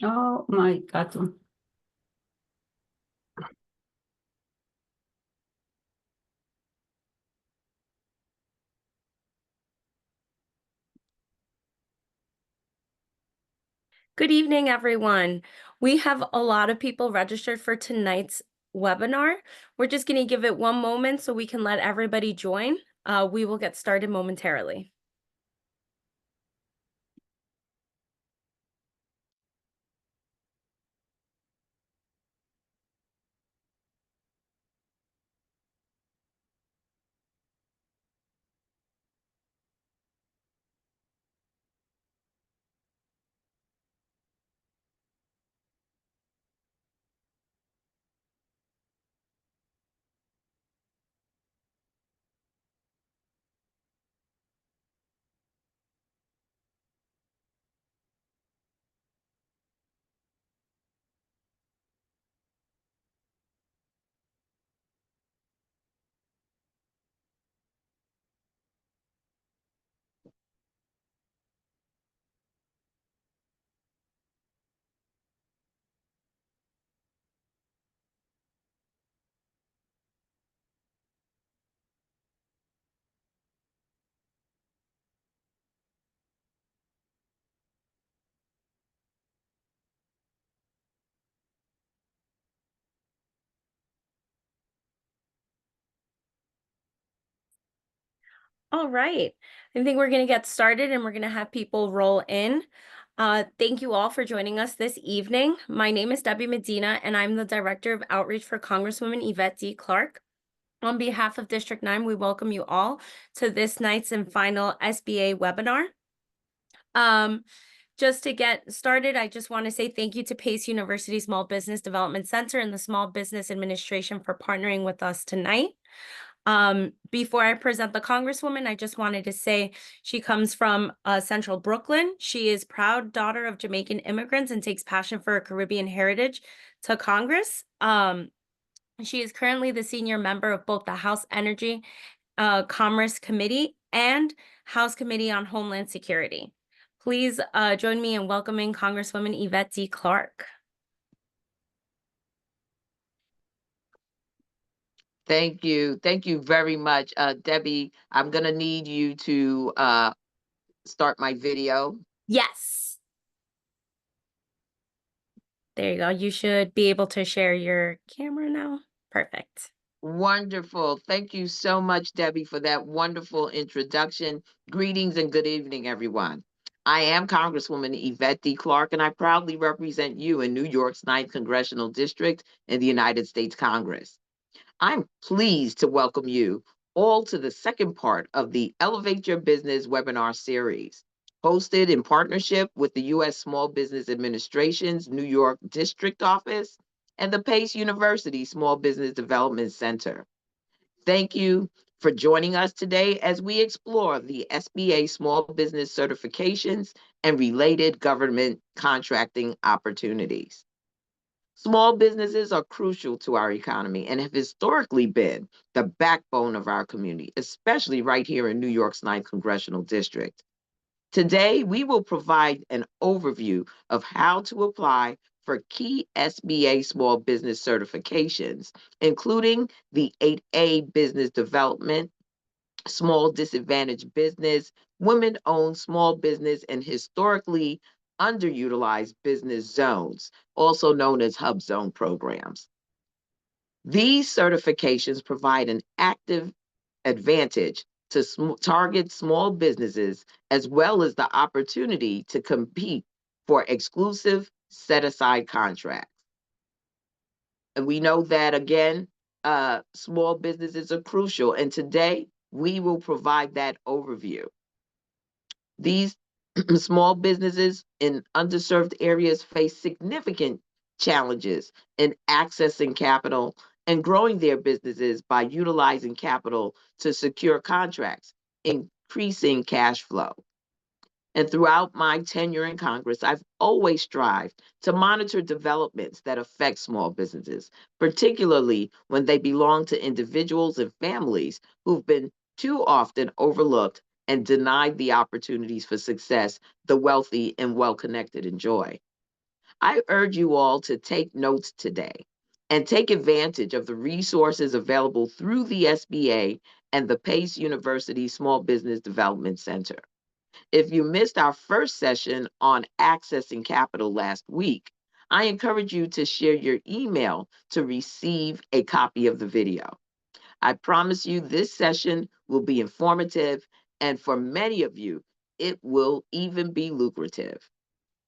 Oh my God. Good evening, everyone. We have a lot of people registered for tonight's webinar. We're just going to give it one moment so we can let everybody join. We will get started momentarily. All right. I think we're going to get started and we're going to have people roll in. Thank you all for joining us this evening. My name is Debbie Medina, and I'm the Director of Outreach for Congresswoman Yvette Clarke. On behalf of District 9, we welcome you all to this night's and final SBA webinar. Just to get started, I just want to say thank you to Pace University Small Business Development Center and the Small Business Administration for partnering with us tonight. Before I present the Congresswoman, I just wanted to say she comes from Central Brooklyn. She is proud daughter of Jamaican immigrants and takes passion for her Caribbean heritage to Congress. She is currently the senior member of both the House Energy Commerce Committee and House Committee on Homeland Security. Please join me in welcoming Congresswoman Yvette Clarke. Thank you. Thank you very much. Debbie, I'm going to need you to start my video. Yes. There you go. You should be able to share your camera now. Perfect. Wonderful. Thank you so much, Debbie, for that wonderful introduction. Greetings and good evening, everyone. I am Congresswoman Yvette Clarke, and I proudly represent you in New York's 9th Congressional District in the United States Congress. I'm pleased to welcome you all to the second part of the Elevate Your Business webinar series, hosted in partnership with the U.S. Small Business Administration's New York District Office and the Pace University Small Business Development Center. Thank you for joining us today as we explore the SBA small business certifications and related government contracting opportunities. Small businesses are crucial to our economy and have historically been the backbone of our community, especially right here in New York's 9th Congressional District. Today, we will provide an overview of how to apply for key SBA small business certifications, including the 8A Business Development, Small Disadvantaged Business, Women-Owned Small Business, and Historically Underutilized Business Zones, also known as HUBZone programs. These certifications provide an active advantage to target small businesses, as well as the opportunity to compete for exclusive set-aside contracts. And we know that, again, small businesses are crucial, and today we will provide that overview. These small businesses in underserved areas face significant challenges in accessing capital and growing their businesses by utilizing capital to secure contracts, increasing cash flow. And throughout my tenure in Congress, I've always strived to monitor developments that affect small businesses, particularly when they belong to individuals and families who've been too often overlooked and denied the opportunities for success the wealthy and well-connected enjoy. I urge you all to take notes today and take advantage of the resources available through the SBA and the Pace University Small Business Development Center. If you missed our first session on accessing capital last week, I encourage you to share your email to receive a copy of the video. I promise you this session will be informative, and for many of you, it will even be lucrative.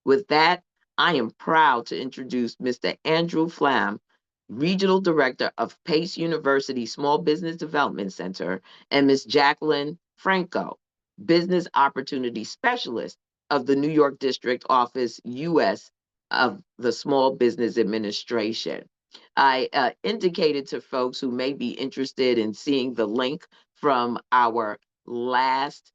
With that, I am proud to introduce Mr. Andrew Flam, Regional Director of Pace University Small Business Development Center, and Ms. Jacqueline Franco, Business Opportunity Specialist of the New York District Office US of the Small Business Administration. I indicated to folks who may be interested in seeing the link from our last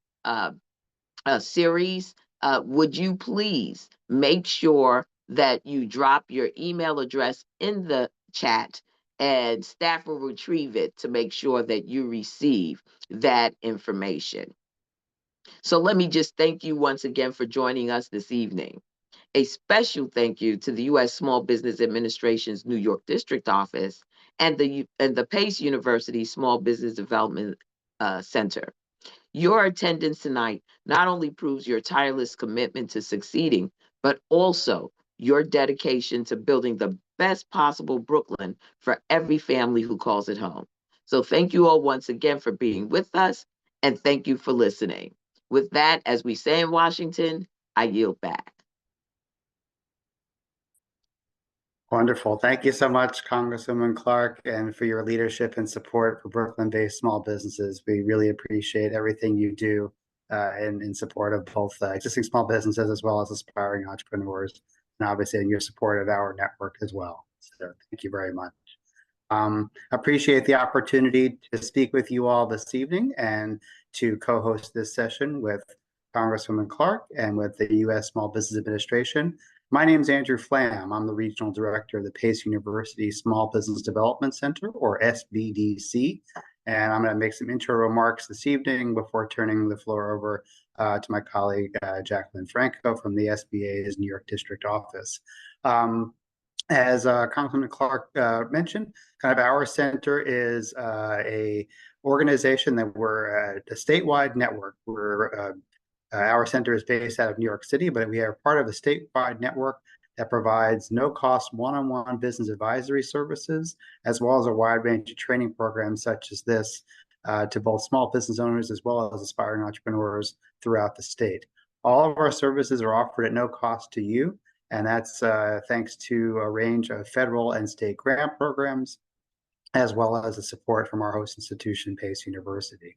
series, would you please make sure that you drop your email address in the chat and staff will retrieve it to make sure that you receive that information. So let me just thank you once again for joining us this evening. A special thank you to the U.S. Small Business Administration's New York District Office and the Pace University Small Business Development Center. Your attendance tonight not only proves your tireless commitment to succeeding, but also your dedication to building the best possible Brooklyn for every family who calls it home. So thank you all once again for being with us, and thank you for listening. With that, as we say in Washington, I yield back. Wonderful. Thank you so much, Congresswoman Clarke, and for your leadership and support for Brooklyn-based small businesses. We really appreciate everything you do in support of both existing small businesses as well as aspiring entrepreneurs, and obviously in your support of our network as well. So thank you very much. Appreciate the opportunity to speak with you all this evening and to co-host this session with Congresswoman Clarke and with the U.S. Small Business Administration. My name is Andrew Flam. I'm the Regional Director of the Pace University Small Business Development Center, or SBDC, and I'm going to make some intro remarks this evening before turning the floor over to my colleague, Jacqueline Franco from the SBA's New York District Office. As Congresswoman Clarke mentioned, kind of our center is a organization that we're a statewide network. Our center is based out of New York City, but we are part of a statewide network that provides no-cost one-on-one business advisory services, as well as a wide range of training programs such as this to both small business owners as well as aspiring entrepreneurs throughout the state. All of our services are offered at no cost to you, and that's thanks to a range of federal and state grant programs, as well as the support from our host institution, Pace University.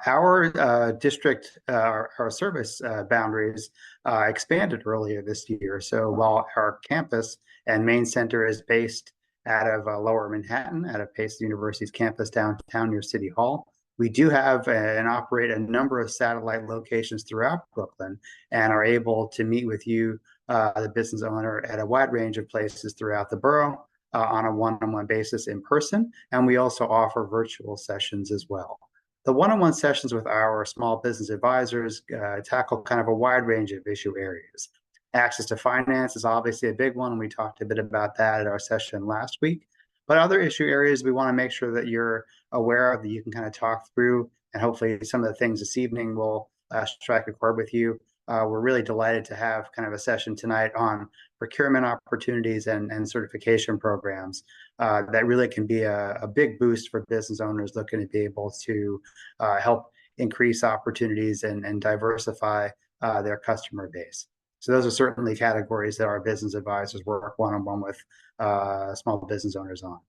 Our district, our service boundaries expanded earlier this year. So while our campus and main center is based out of Lower Manhattan, out of Pace University's campus downtown near City Hall, we do have and operate a number of satellite locations throughout Brooklyn and are able to meet with you, the business owner, at a wide range of places throughout the borough on a one-on-one basis in person. And we also offer virtual sessions as well. The one-on-one sessions with our small business advisors tackle kind of a wide range of issue areas. Access to finance is obviously a big one. We talked a bit about that at our session last week. But other issue areas we want to make sure that you're aware of, that you can kind of talk through, and hopefully some of the things this evening will strike a chord with you. We're really delighted to have kind of a session tonight on procurement opportunities and certification programs that really can be a big boost for business owners looking to be able to help increase opportunities and diversify their customer base. So those are certainly categories that our business advisors work one-on-one with small business owners on.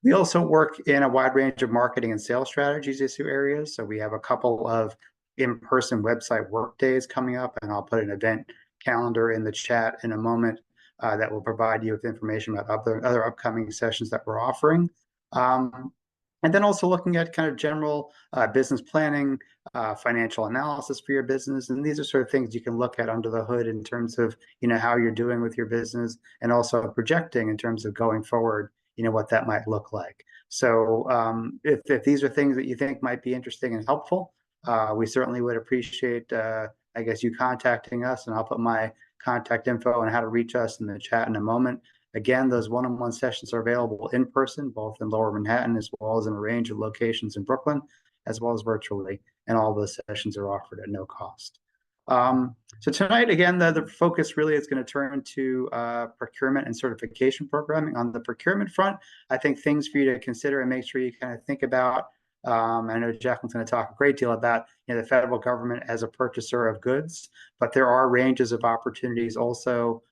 We also work in a wide range of marketing and sales strategies issue areas. So we have a couple of in-person website work days coming up, and I'll put an event calendar in the chat in a moment that will provide you with information about other upcoming sessions that we're offering. And then also looking at kind of general business planning, financial analysis for your business. And these are sort of things you can look at under the hood in terms of, how you're doing with your business, and also projecting in terms of going forward, what that might look like. So if these are things that you think might be interesting and helpful, we certainly would appreciate, I guess, you contacting us, and I'll put my contact info and how to reach us in the chat in a moment. Again, those one-on-one sessions are available in person, both in Lower Manhattan as well as in a range of locations in Brooklyn, as well as virtually, and all those sessions are offered at no cost. So tonight, again, the focus really is going to turn to procurement and certification programming. On the procurement front, I think things for you to consider and make sure you kind of think about. I know Jacqueline's going to talk a great deal about the federal government as a purchaser of goods, but there are ranges of opportunities also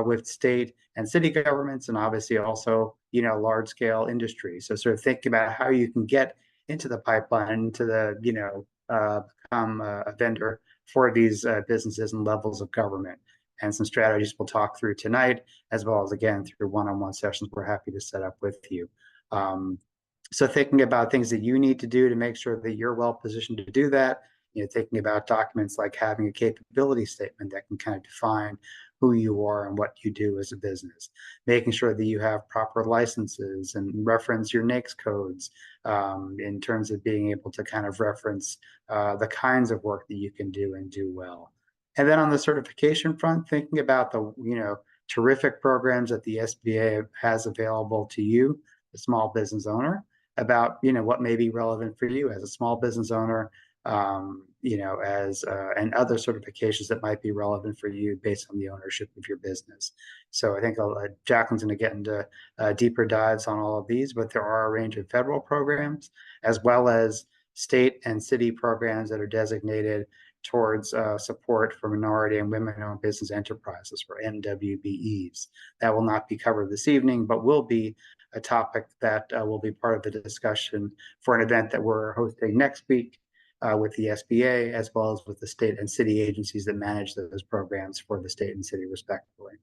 with state and city governments, and obviously also large scale industry. So sort of think about how you can get into the pipeline, into the become a vendor for these businesses and levels of government, and some strategies we'll talk through tonight, as well as again through one-on-one sessions we're happy to set up with you. So thinking about things that you need to do to make sure that you're well positioned to do that, thinking about documents like having a capability statement that can kind of define who you are and what you do as a business, making sure that you have proper licenses and reference your NAICS codes in terms of being able to kind of reference the kinds of work that you can do and do well. And then on the certification front, thinking about the terrific programs that the SBA has available to you, the small business owner, about what may be relevant for you as a small business owner, and other certifications that might be relevant for you based on the ownership of your business. So I think Jacqueline's going to get into deeper dives on all of these, but there are a range of federal programs as well as state and city programs that are designated towards support for minority and women-owned business enterprises, or MWBEs. That will not be covered this evening, but will be a topic that will be part of the discussion for an event that we're hosting next week with the SBA, as well as with the state and city agencies that manage those programs for the state and city respectively.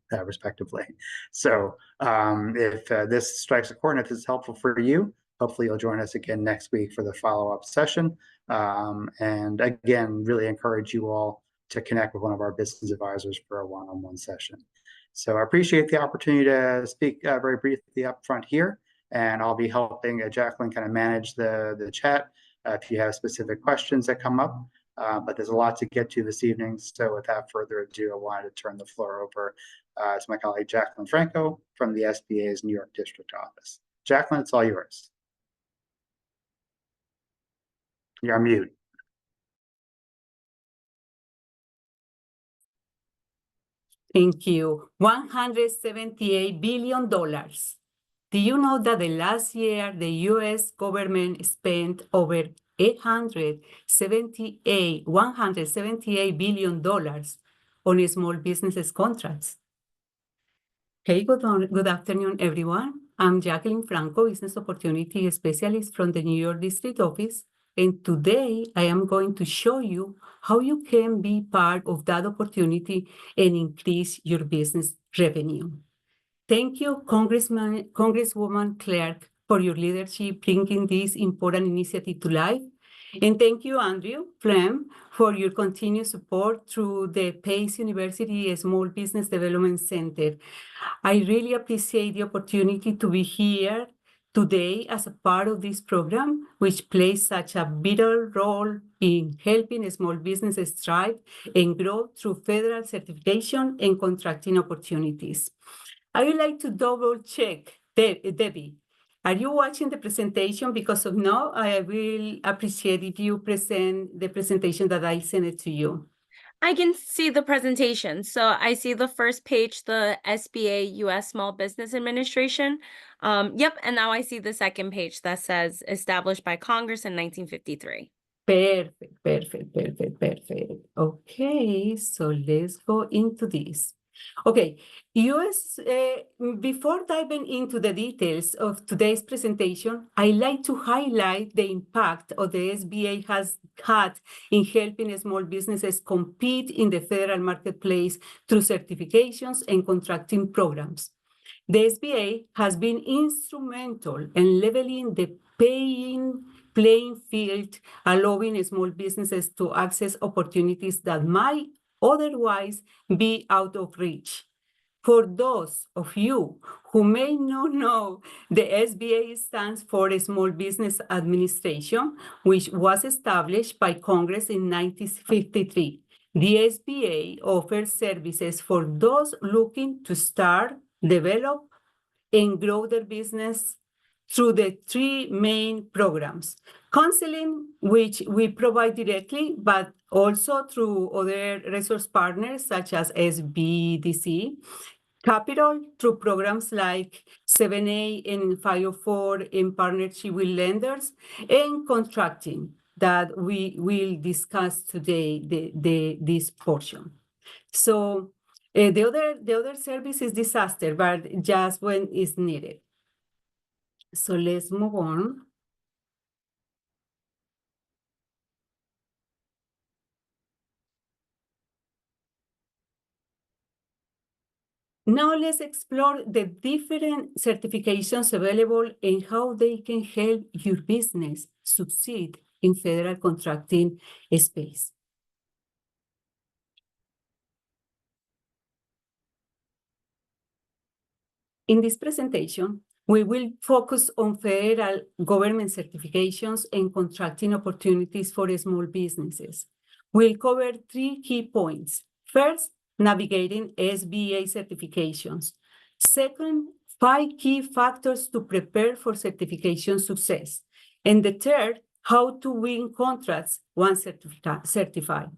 So if this strikes a chord, if this is helpful for you, hopefully you'll join us again next week for the follow-up session. And again, really encourage you all to connect with one of our business advisors for a one-on-one session. So I appreciate the opportunity to speak very briefly up front here, and I'll be helping Jacqueline kind of manage the chat if you have specific questions that come up. But there's a lot to get to this evening. So without further ado, I wanted to turn the floor over to my colleague Jacqueline Franco from the SBA's New York District Office. Jacqueline, it's all yours. You're on mute. Thank you. $178 billion. Do you know that the last year the U.S. government spent over $178 billion on small businesses contracts? Hey, good afternoon, everyone. I'm Jacqueline Franco, Business Opportunity Specialist from the New York District Office. And today I am going to show you how you can be part of that opportunity and increase your business revenue. Thank you, Congresswoman Clarke, for your leadership bringing this important initiative to life. And thank you, Andrew Flem, for your continued support through the Pace University Small Business Development Center. I really appreciate the opportunity to be here today as a part of this program, which plays such a vital role in helping small businesses thrive and grow through federal certification and contracting opportunities. I would like to double check, Debbie, are you watching the presentation? Because if no, I will appreciate if you present the presentation that I sent it to you. I can see the presentation. So I see the first page, the SBA U.S. Small Business Administration. Yep, and now I see the second page that says established by Congress in 1953. Perfect. Okay, so let's go into this. Okay, before diving into the details of today's presentation, I'd like to highlight the impact of the SBA has had in helping small businesses compete in the federal marketplace through certifications and contracting programs. The SBA has been instrumental in leveling the playing field, allowing small businesses to access opportunities that might otherwise be out of reach. For those of you who may not know, the SBA stands for Small Business Administration, which was established by Congress in 1953. The SBA offers services for those looking to start, develop, and grow their business through the three main programs. Counseling, which we provide directly, but also through other resource partners such as SBDC. Capital, through programs like 7A and 504 in partnership with lenders. And contracting, that we will discuss today, this portion. So the other service is disaster, but just when it's needed. So let's move on. Now let's explore the different certifications available and how they can help your business succeed in federal contracting space. In this presentation, we will focus on federal government certifications and contracting opportunities for small businesses. We'll cover three key points. First, navigating SBA certifications. Second, 5 key factors to prepare for certification success. And the third, how to win contracts once certified.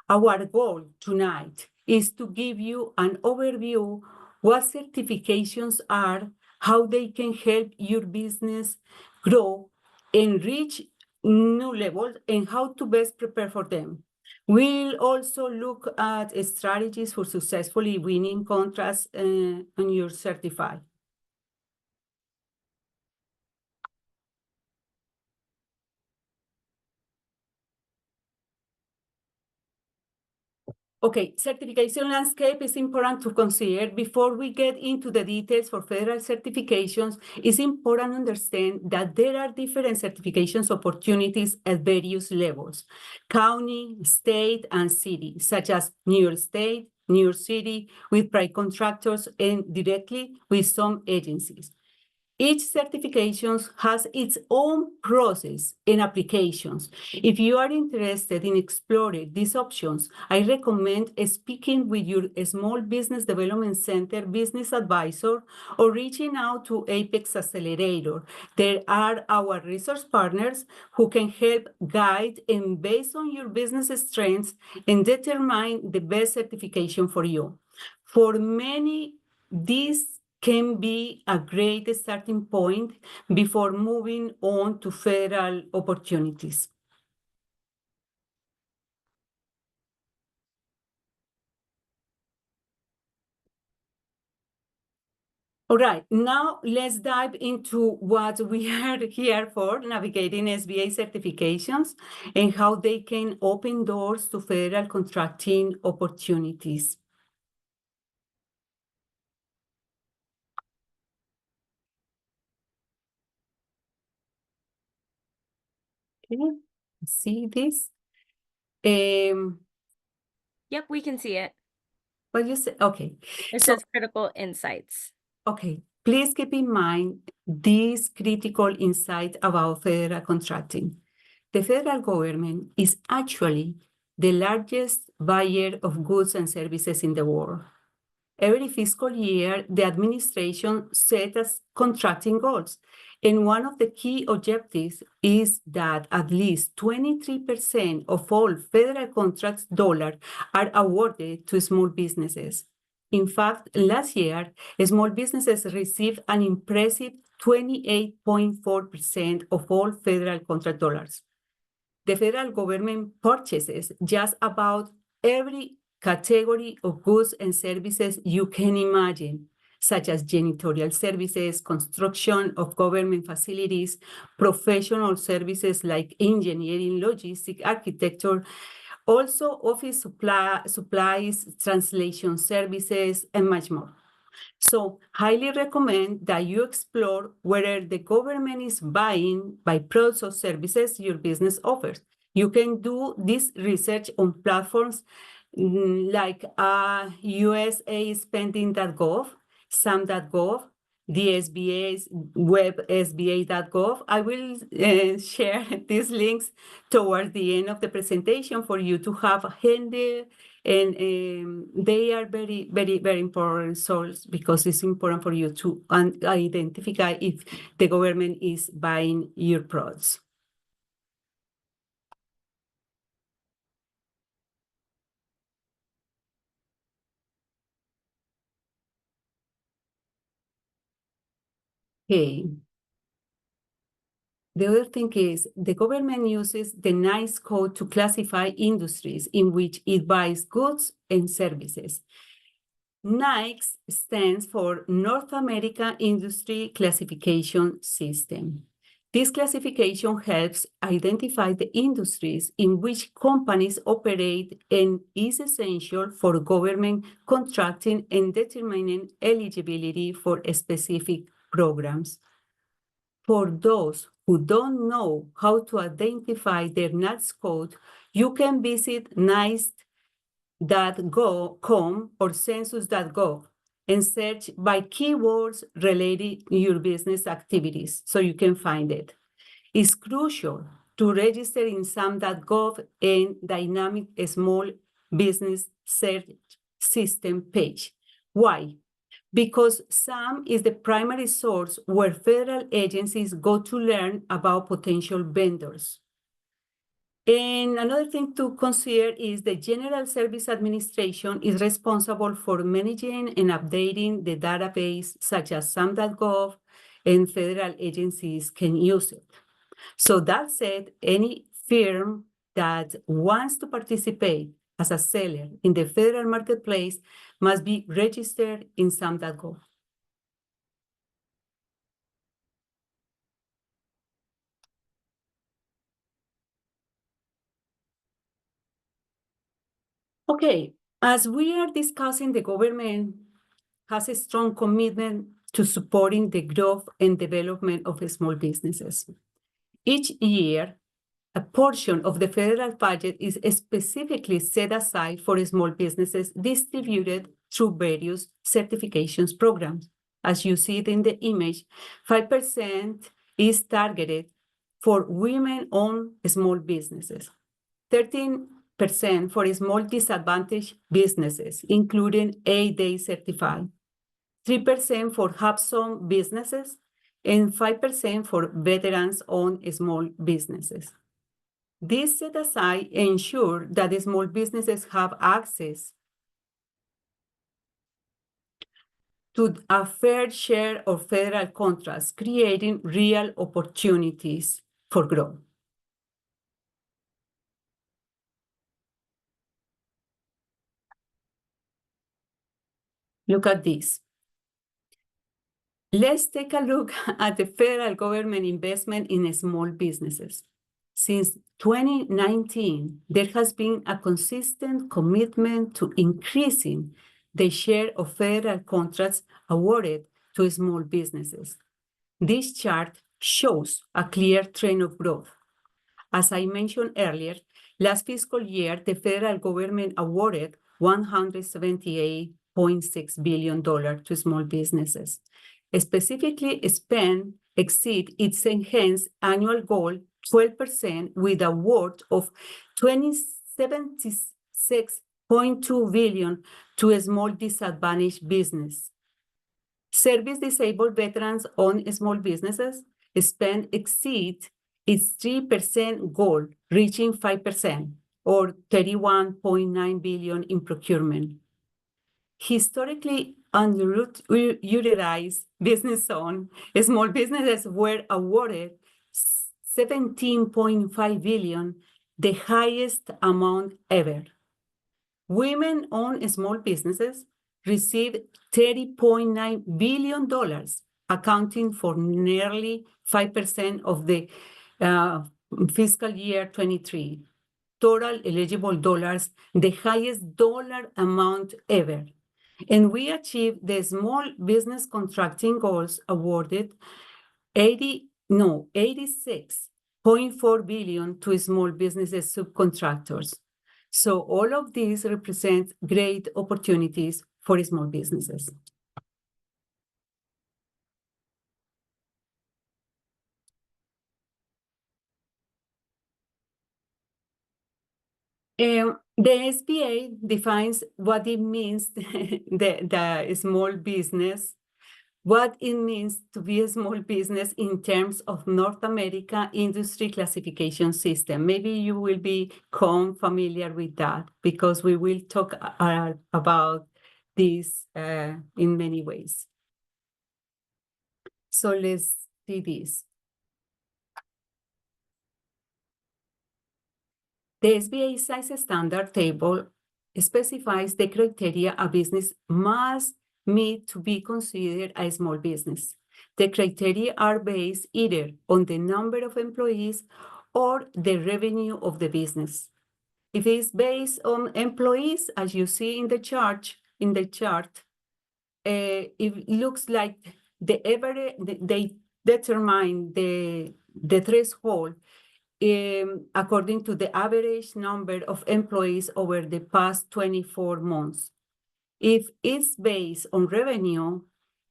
Our goal tonight is to give you an overview what certifications are, how they can help your business grow and reach new levels, and how to best prepare for them. We'll also look at strategies for successfully winning contracts when you're certified. Okay, certification landscape is important to consider. Before we get into the details for federal certifications, it's important to understand that there are different certifications opportunities at various levels, county, state, and city, such as New York State, New York City, with private contractors, and directly with some agencies. Each certification has its own process and applications. If you are interested in exploring these options, I recommend speaking with your Small Business Development Center business advisor or reaching out to Apex Accelerator. There are our resource partners who can help guide and based on your business strengths and determine the best certification for you. For many, these can be a great starting point before moving on to federal opportunities. All right, now let's dive into what we are here for, navigating SBA certifications and how they can open doors to federal contracting opportunities. Okay, see this? Yep, we can see it. What you say? Okay. It says critical insights. Okay, please keep in mind these critical insights about federal contracting. The federal government is actually the largest buyer of goods and services in the world. Every fiscal year, the administration sets contracting goals, and one of the key objectives is that at least 23% of all federal contracts dollars are awarded to small businesses. In fact, last year, small businesses received an impressive 28.4% of all federal contract dollars. The federal government purchases just about every category of goods and services you can imagine, such as janitorial services, construction of government facilities, professional services like engineering, logistics, architecture, also office supplies, translation services, and much more. So highly recommend that you explore whether the government is buying by products or services your business offers. You can do this research on platforms like USAspending.gov, SAM.gov, the SBA's web, sba.gov. I will share these links towards the end of the presentation for you to have handy, and they are very, very, very important source because it's important for you to identify if the government is buying your products. Okay. The other thing is the government uses the NICE code to classify industries in which it buys goods and services. NICE stands for North America Industry Classification System. This classification helps identify the industries in which companies operate and is essential for government contracting and determining eligibility for specific programs. For those who don't know how to identify their NICE code, you can visit nice.gov.com or census.gov and search by keywords related to your business activities so you can find it. It's crucial to register in SAM.gov and Dynamic Small Business Search System page. Why? Because SAM is the primary source where federal agencies go to learn about potential vendors. And another thing to consider is the General Service Administration is responsible for managing and updating the database such as SAM.gov, and federal agencies can use it. So that said, any firm that wants to participate as a seller in the federal marketplace must be registered in SAM.gov. Okay, as we are discussing, the government has a strong commitment to supporting the growth and development of small businesses. Each year, a portion of the federal budget is specifically set aside for small businesses distributed through various certifications programs. As you see it in the image, 5% is targeted for women-owned small businesses, 13% for small disadvantaged businesses, including A-Day certified, 3% for HUBZone businesses, and 5% for veterans-owned small businesses. This set aside ensure that the small businesses have access to a fair share of federal contracts, creating real opportunities for growth. Look at this. Let's take a look at the federal government investment in small businesses. Since 2019, there has been a consistent commitment to increasing the share of federal contracts awarded to small businesses. This chart shows a clear trend of growth. As I mentioned earlier, last fiscal year, the federal government awarded $178.6 billion to small businesses. Specifically, spend exceed its enhanced annual goal 12% with award of $76.2 billion to a small disadvantaged business. Service disabled veterans-owned small businesses spend exceed its 3% goal, reaching 5% or $31.9 billion in procurement. Historically underutilized business zone, small businesses were awarded $17.5 billion, the highest amount ever. Women-owned small businesses received $30.9 billion, accounting for nearly 5% of the fiscal year 23. Total eligible dollars, the highest dollar amount ever. And we achieved the small business contracting goals awarded $86.4 billion to small businesses subcontractors. So all of these represent great opportunities for small businesses. The SBA defines what it means, the small business, what it means to be a small business in terms of North America industry classification system. Maybe you will become familiar with that because we will talk about this in many ways. So let's see this. The SBA size standard table specifies the criteria a business must meet to be considered a small business. The criteria are based either on the number of employees or the revenue of the business. If it's based on employees, as you see in the chart, it looks like they determine the threshold according to the average number of employees over the past 24 months. If it's based on revenue,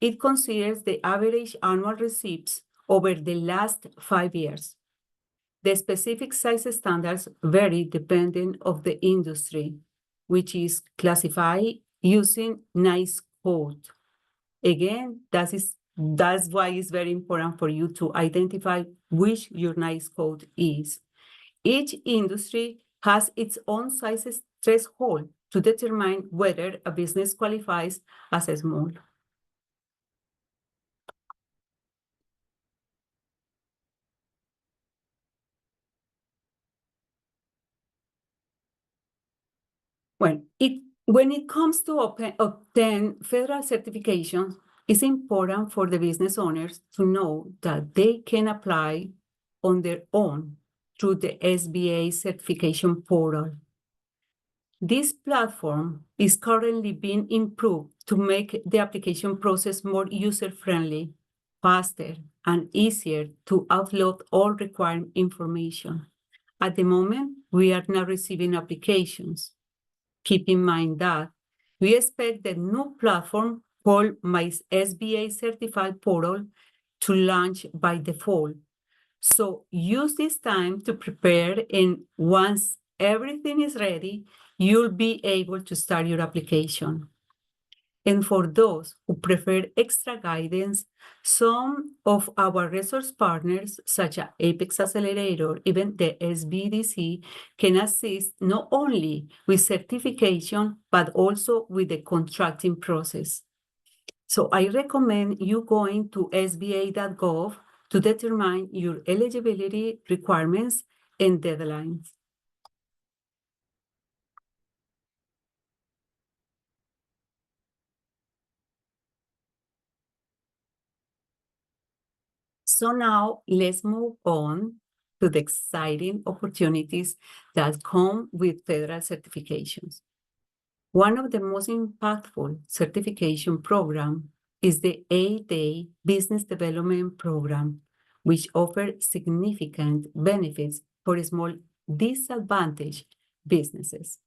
it considers the average annual receipts over the last 5 years. The specific size standards vary depending on the industry, which is classified using NAICS code. Again, that's why it's very important for you to identify which your NAICS code is. Each industry has its own size threshold to determine whether a business qualifies as a small. When it comes to obtain federal certification, it's important for the business owners to know that they can apply on their own through the SBA certification portal. This platform is currently being improved to make the application process more user-friendly, faster, and easier to upload all required information. At the moment, we are not receiving applications. Keep in mind that we expect the new platform called My SBA Certified Portal to launch by the fall. So use this time to prepare, and once everything is ready, you'll be able to start your application. And for those who prefer extra guidance, some of our resource partners, such as Apex Accelerator, even the SBDC, can assist not only with certification, but also with the contracting process. So I recommend you going to sba.gov to determine your eligibility requirements and deadlines. So now let's move on to the exciting opportunities that come with federal certifications. One of the most impactful certification programs is the 8-day Business Development Program, which offers significant benefits for small disadvantaged businesses.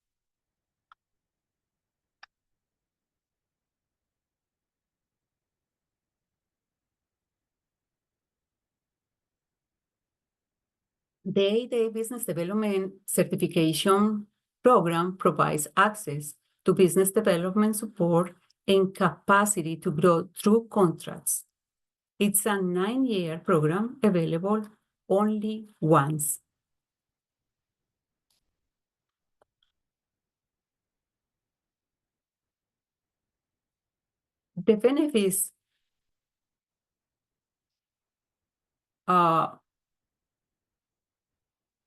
The 8-day Business Development Certification Program provides access to business development support and capacity to grow through contracts. It's a 9-year program available only once. The benefits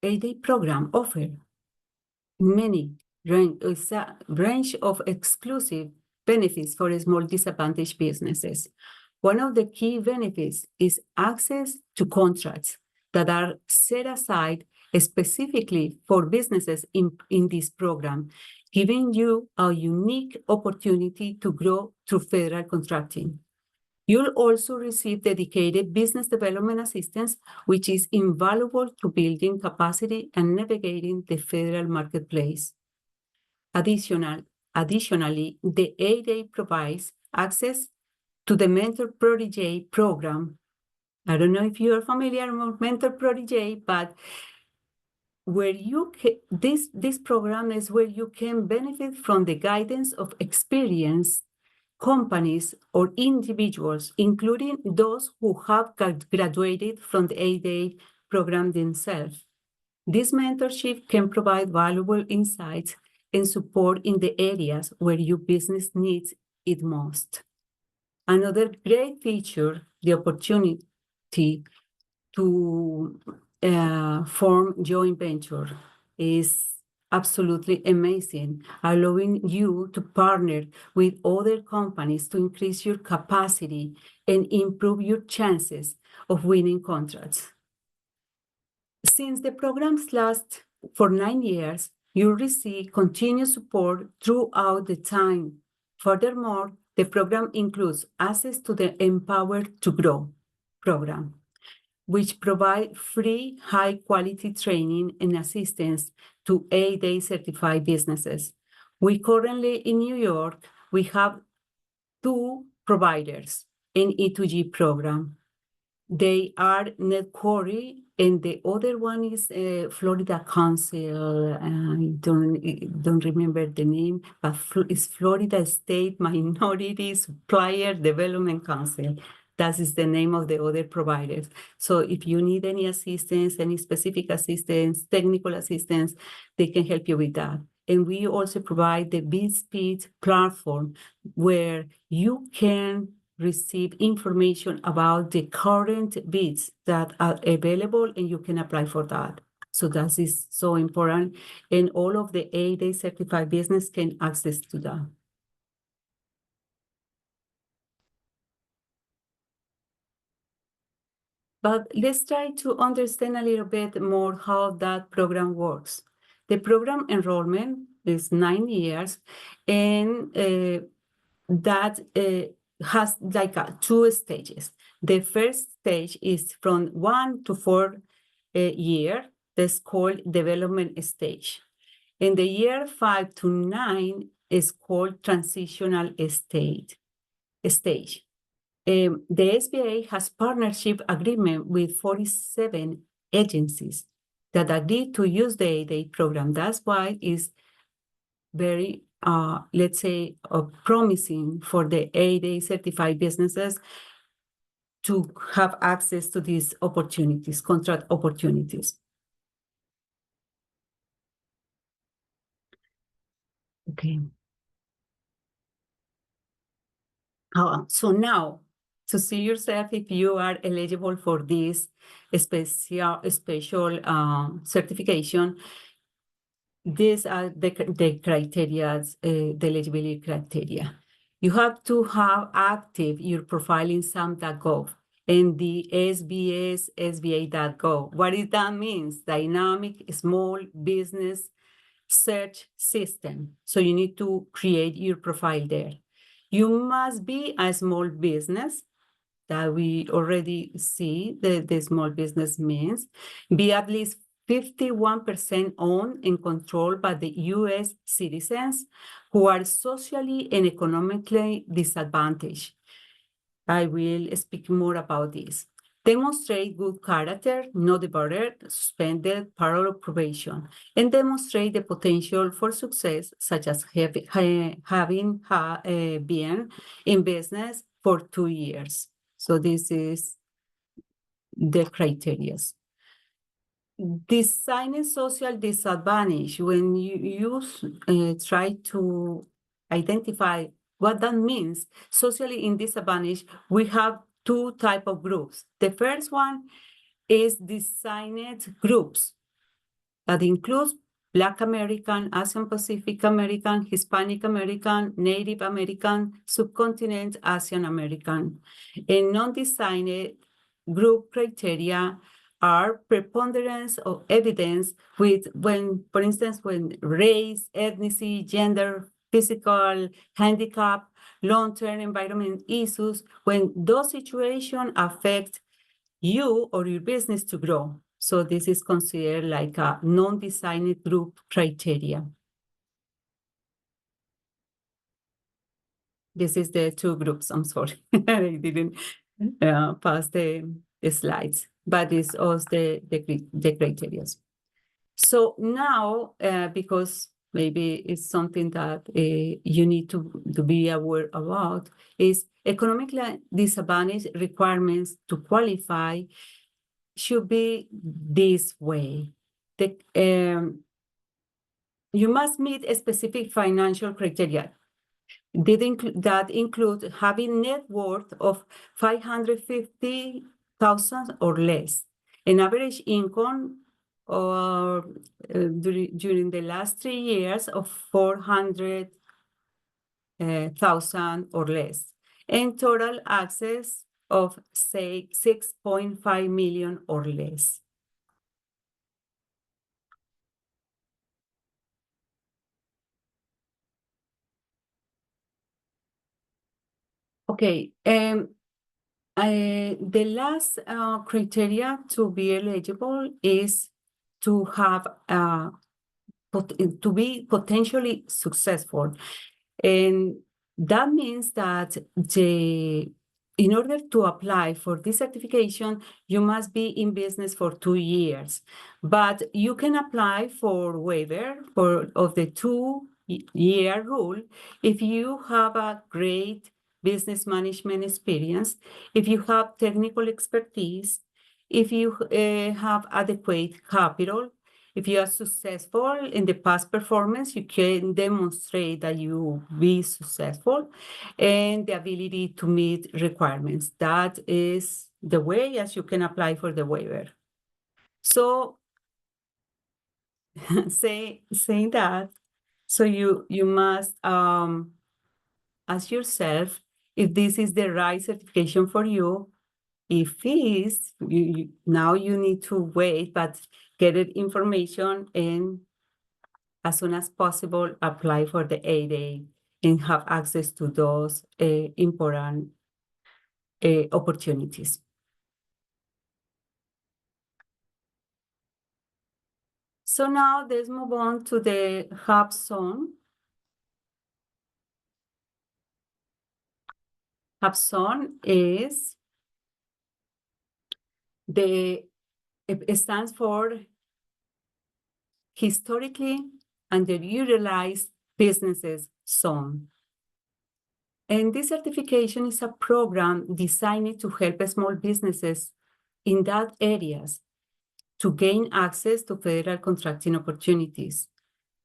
8-day program offer many range of exclusive benefits for small disadvantaged businesses. One of the key benefits is access to contracts that are set aside specifically for businesses in this program, giving you a unique opportunity to grow through federal contracting. You'll also receive dedicated business development assistance, which is invaluable to building capacity and navigating the federal marketplace. Additionally, the 8-day provides access to the Mentor Protégé program. I don't know if you are familiar with Mentor Protégé, but where this program is where you can benefit from the guidance of experienced companies or individuals, including those who have graduated from the 8-day program themselves. This mentorship can provide valuable insights and support in the areas where your business needs it most. Another great feature, the opportunity to form joint venture, is absolutely amazing, allowing you to partner with other companies to increase your capacity and improve your chances of winning contracts. Since the programs last for 9 years, you receive continuous support throughout the time. Furthermore, the program includes access to the Empower to Grow program, which provide free, high-quality training and assistance to 8-day certified businesses. We currently, in New York, we have 2 providers in E2G program. They are Ned Corey, and the other one is Florida Council. I don't remember the name, but it's Florida State Minority Supplier Development Council. That is the name of the other providers. So if you need any assistance, any specific assistance, technical assistance, they can help you with that. And we also provide the BidSpeed platform where you can receive information about the current bids that are available, and you can apply for that. So that is so important. And all of the 8-day certified business can access to that. But let's try to understand a little bit more how that program works. The program enrollment is 9 years, and that has like 2 stages. The first stage is from 1 to 4 year. That's called development stage. And the year 5 to 9 is called transitional stage. The SBA has partnership agreement with 47 agencies that agree to use the 8-day program. That's why it's very, let's say, promising for the 8-day certified businesses to have access to these opportunities, contract opportunities. Okay. So now, to see yourself if you are eligible for this special certification, these are the criteria, the eligibility criteria. You have to have active your profile in SAM.gov and the SBS SBA.gov. What does that mean? Dynamic Small Business Search System. So you need to create your profile there. You must be a small business that we already see the small business means. Be at least 51% owned and controlled by the U.S. citizens who are socially and economically disadvantaged. I will speak more about this. Demonstrate good character, not debarred, suspended, parole, probation, and demonstrate the potential for success, such as having been in business for 2 years. So this is the criteria. Designing social disadvantage, when you try to identify what that means, socially in disadvantage, we have 2 types of groups. The first one is designed groups that includes Black American, Asian Pacific American, Hispanic American, Native American, Subcontinent Asian American. And non-designed group criteria are preponderance of evidence with for instance, when race, ethnicity, gender, physical handicap, long-term environment issues, when those situations affect you or your business to grow. So this is considered like a non-designed group criteria. This is the 2 groups, I'm sorry. I didn't pass the slides, but it's also the criteria. So now, because maybe it's something that you need to be aware about, is economically disadvantaged requirements to qualify should be this way. You must meet a specific financial criteria. That include having net worth of $550,000 or less, an average income or during the last 3 years of 400,000 or less, and total access of, say, 6.5 million or less. Okay, the last criteria to be eligible is to have to be potentially successful, and that means that in order to apply for this certification, you must be in business for 2 years, but you can apply for waiver of the 2-year rule if you have a great business management experience, if you have technical expertise, if you have adequate capital, if you are successful in the past performance, you can demonstrate that you be successful, and the ability to meet requirements. That is the way as you can apply for the waiver. So saying that, so you must ask yourself if this is the right certification for you. If it is, now you need to wait, but get it information and as soon as possible apply for the 8A and have access to those important opportunities. So now let's move on to the HUBZone. HUBZone is it stands for Historically Underutilized Businesses Zone. And this certification is a program designed to help small businesses in that areas to gain access to federal contracting opportunities.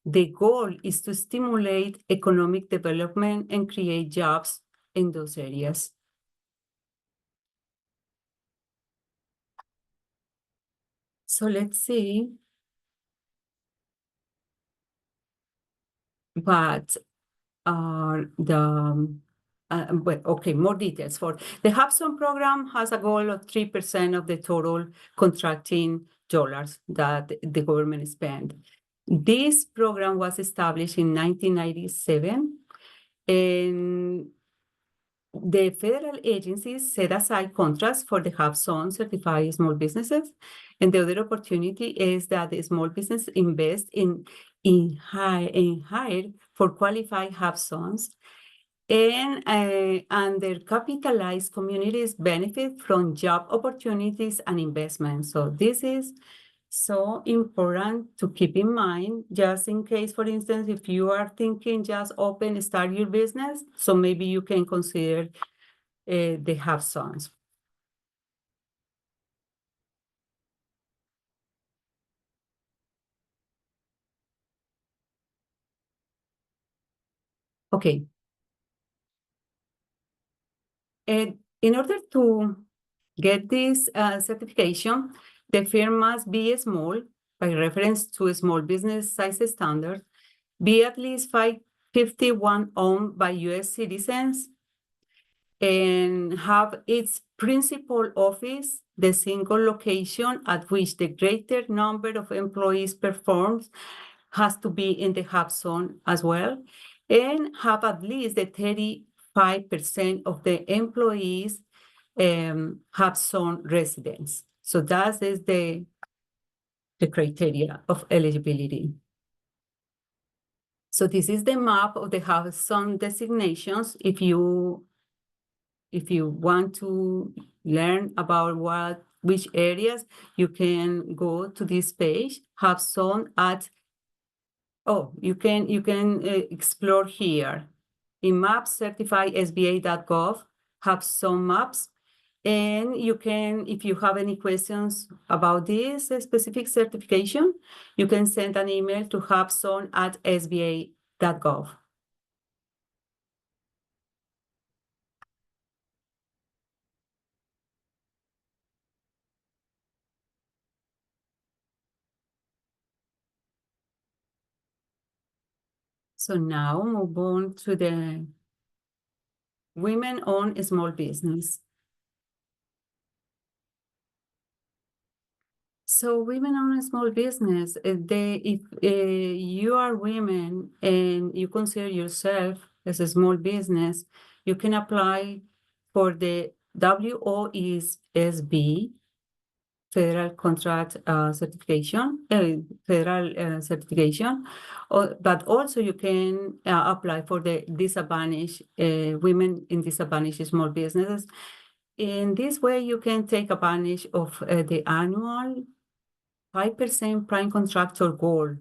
The goal is to stimulate economic development and create jobs in those areas. So let's see what are okay, more details. For the HUBZone program has a goal of 3% of the total contracting dollars that the government spent. This program was established in 1997, and the federal agencies set aside contracts for the HUBZone certified small businesses. And the other opportunity is that the small business invest in hire for qualified HUBZones, and undercapitalized communities benefit from job opportunities and investments. So this is so important to keep in mind, just in case, for instance, if you are thinking just start your business, so maybe you can consider the HUBZones. Okay. And in order to get this certification, the firm must be small by reference to a small business size standard, be at least 551 owned by U.S. citizens, and have its principal office, the single location at which the greater number of employees performs, has to be in the HUBZone as well, and have at least the 35% of the employees HUBZone residents. So that is the criteria of eligibility. So this is the map of the HUBZone designations. If you want to learn about what which areas, you can go to this page, HUBZone at, you can explore here. In maps, certified SBA.gov, HUBZone maps. And you can, if you have any questions about this specific certification, you can send an email to HUBZone@sba.gov. So now move on to the women-owned small business. So women-owned small business, if you are women and you consider yourself as a small business, you can apply for the WOSB federal contract certification, but also you can apply for the disadvantaged women in disadvantaged small businesses. In this way, you can take advantage of the annual 5% prime contractor goal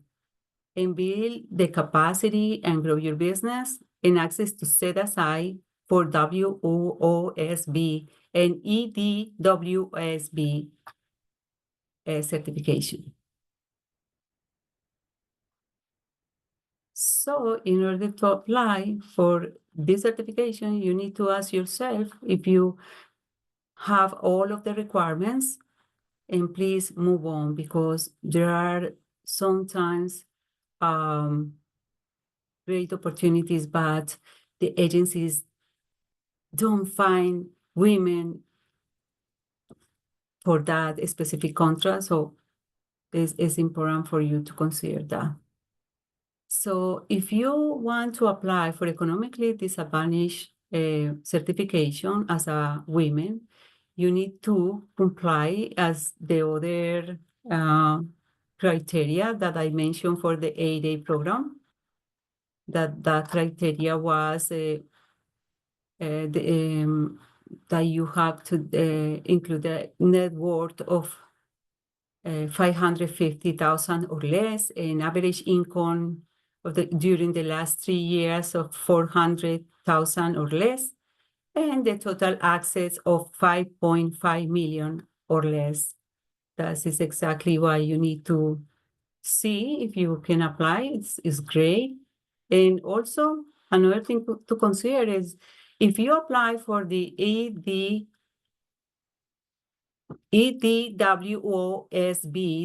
and build the capacity and grow your business and access to set aside for WOSB and EDWSB certification. So in order to apply for this certification, you need to ask yourself if you have all of the requirements, and please move on, because there are sometimes great opportunities, but the agencies don't find women for that specific contract. So it's important for you to consider that. So if you want to apply for economically disadvantaged certification as a woman, you need to comply as the other criteria that I mentioned for the 8A program. That criteria was that you have to include a net worth of 550,000 or less, an average income during the last 3 years of 400,000 or less, and the total assets of 5.5 million or less. That is exactly why you need to see if you can apply. It's great. And also, another thing to consider is if you apply for the EDWOSB,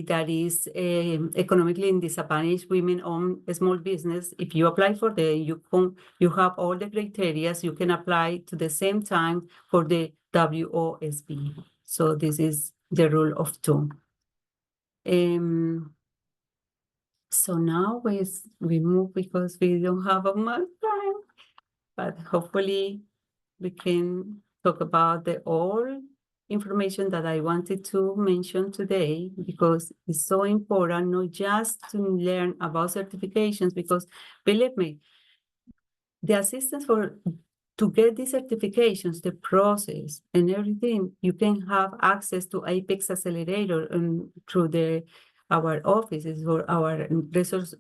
that is economically disadvantaged women-owned small business, if you apply for you have all the criteria, you can apply to the same time for the WOSB. So this is the rule of two. So now we move because we don't have much time, but hopefully we can talk about the all information that I wanted to mention today, because it's so important not just to learn about certifications, because believe me, the assistance to get these certifications, the process and everything, you can have access to Apex Accelerator and through our offices or our resource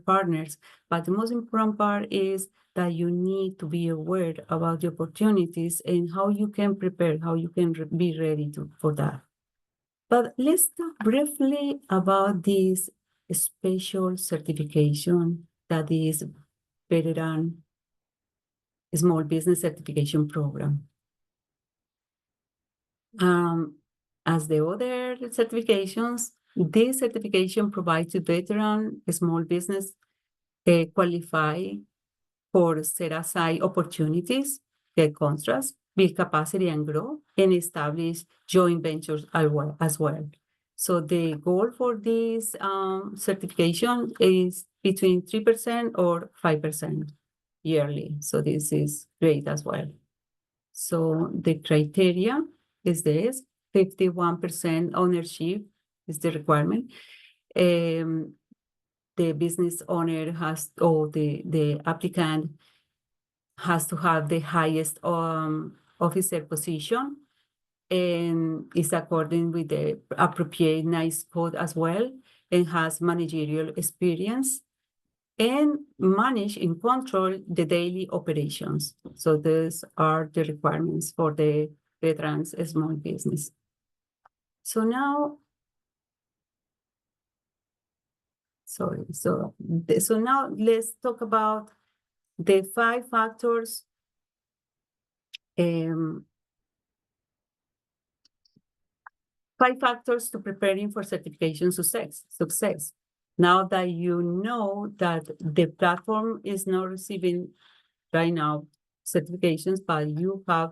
partners. But the most important part is that you need to be aware about the opportunities and how you can prepare, how you can be ready for that. But let's talk briefly about this special certification that is Veteran Small Business Certification Program. As the other certifications, this certification provides veteran small business qualify for set aside opportunities, get contracts, build capacity and grow, and establish joint ventures as well. So the goal for this certification is between 3% or 5% yearly. So this is great as well. So the criteria is this: 51% ownership is the requirement. The business owner has, or the applicant has to have the highest officer position and is according with the appropriate NICE code as well, and has managerial experience, and manage and control the daily operations. So these are the requirements for the veterans small business. So now, so now let's talk about the 5 factors 5 factors to preparing for certification success. Now that you know that the platform is not receiving right now certifications, but you have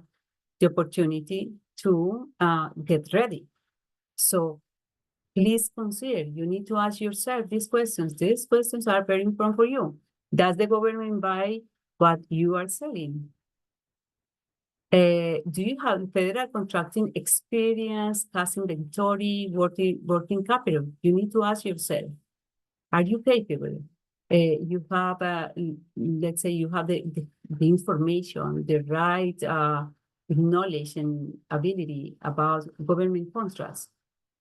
the opportunity to get ready. So please consider, you need to ask yourself these questions. These questions are very important for you. Does the government buy what you are selling? Do you have federal contracting experience, cash inventory, working capital? You need to ask yourself, are you capable? You have, let's say you have the information, the right knowledge and ability about government contracts.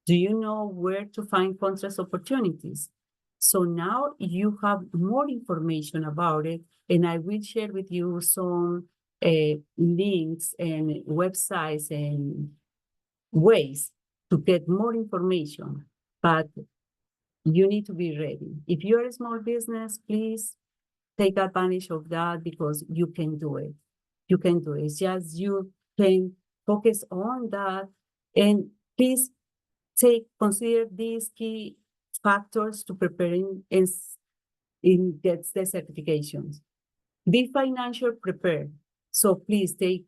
Do you know where to find contract opportunities? So now you have more information about it, and I will share with you some links and websites and ways to get more information, but you need to be ready. If you're a small business, please take advantage of that because you can do it. You can do it. It's just you can focus on that, and please consider these key factors to preparing in gets the certifications. Be financially prepared. So please take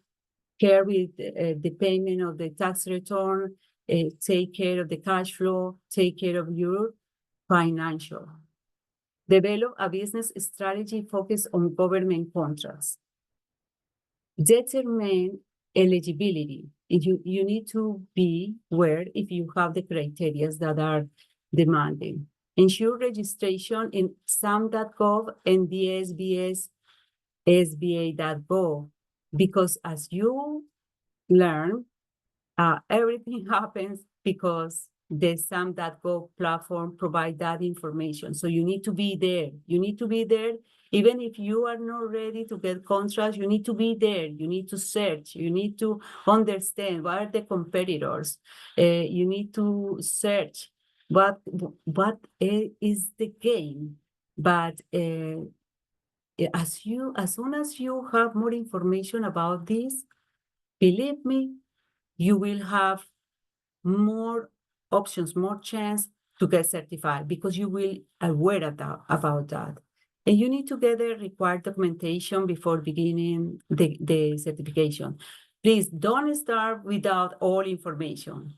care with the payment of the tax return, take care of the cash flow, take care of your financial. Develop a business strategy focused on government contracts. Determine eligibility. You need to be aware if you have the criteria that are demanded. Ensure registration in SAM.gov and the SBA.gov, because as you learn, everything happens because the SAM.gov platform provide that information. So you need to be there. You need to be there. Even if you are not ready to get contracts, you need to be there. You need to search. You need to understand what are the competitors. You need to search what is the game. But as soon as you have more information about this, believe me, you will have more options, more chance to get certified because you will aware about that. And you need to get the required documentation before beginning the certification. Please don't start without all information.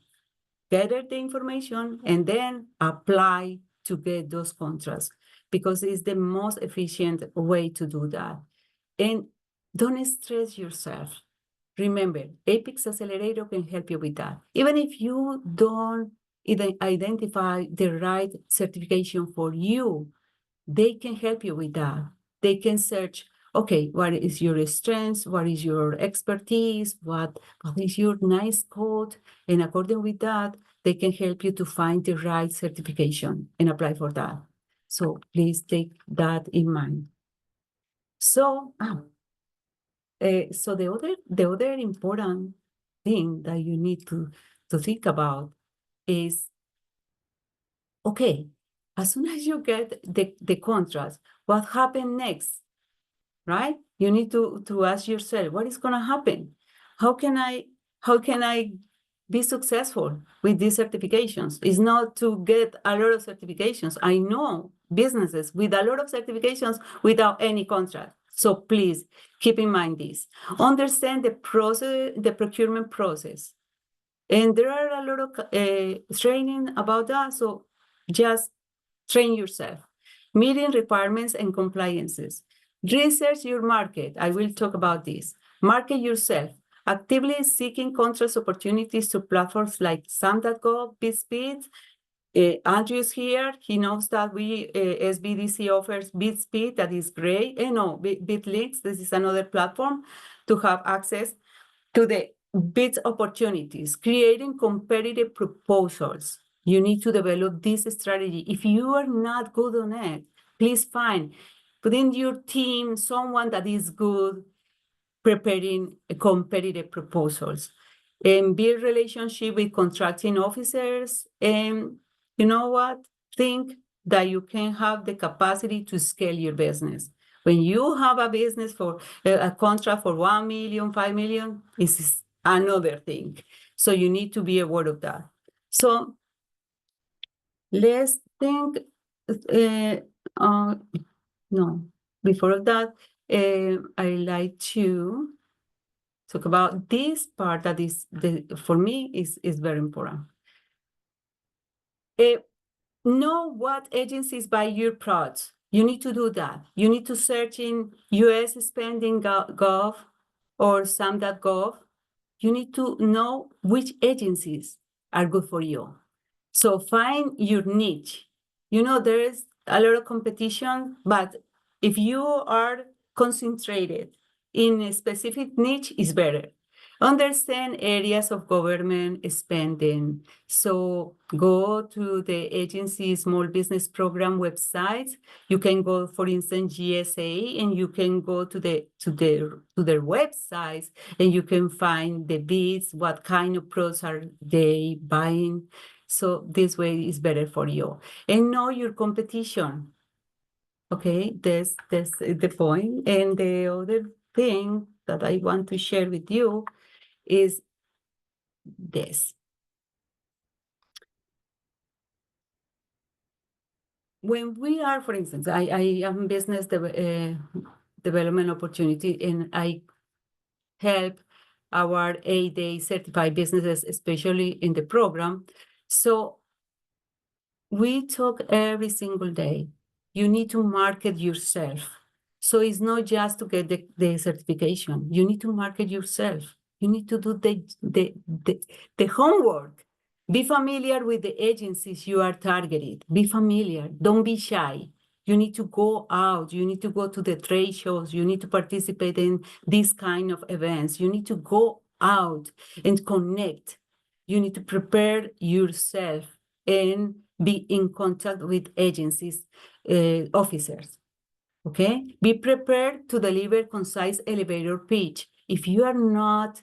Gather the information and then apply to get those contracts because it's the most efficient way to do that. And don't stress yourself. Remember, Apex Accelerator can help you with that. Even if you don't identify the right certification for you, they can help you with that. They can search, okay, what is your strengths? What is your expertise? What is your NICE code? And according with that, they can help you to find the right certification and apply for that. So please take that in mind. So, so the other important thing that you need to think about is, okay, as soon as you get the contract, what happens next, right? You need to ask yourself, what is going to happen? How can I be successful with these certifications? It's not to get a lot of certifications. I know businesses with a lot of certifications without any contract. So please keep in mind this. Understand the process, the procurement process. And there are a lot of training about that. So just train yourself. Meeting requirements and compliances. Research your market. I will talk about this. Market yourself. Actively seeking contract opportunities to platforms like SAM.gov, BitSpeed. Andrew is here. He knows that we, SBDC offers BitSpeed, that is great. No, BitLinks, this is another platform to have access to the bid opportunities, creating competitive proposals. You need to develop this strategy. If you are not good on it, please put in your team someone that is good preparing competitive proposals, and build relationship with contracting officers. And you know what? Think that you can have the capacity to scale your business. When you have a business for a contract for 1 million, 5 million, this is another thing. So you need to be aware of that. So let's think, no, before that, I like to talk about this part that is, for me, is very important. Know what agencies buy your products. You need to do that. You need to search in US spending gov or sam.gov. You need to know which agencies are good for you. So find your niche. You know, there is a lot of competition, but if you are concentrated in a specific niche, it's better. Understand areas of government spending. So go to the agency small business program websites. You can go, for instance, GSA, and you can go to their websites, and you can find the bids, what kind of products are they buying. So this way is better for you. And know your competition. Okay, that's the point. And the other thing that I want to share with you is this. When we are, for instance, I am business development opportunity, and I help our 8-day certified businesses, especially in the program. So we talk every single day. You need to market yourself. So it's not just to get the certification. You need to market yourself. You need to do the homework. Be familiar with the agencies you are targeted. Be familiar. Don't be shy. You need to go out. You need to go to the trade shows. You need to participate in these kind of events. You need to go out and connect. You need to prepare yourself and be in contact with agencies, officers. Okay? Be prepared to deliver concise elevator pitch. If you are not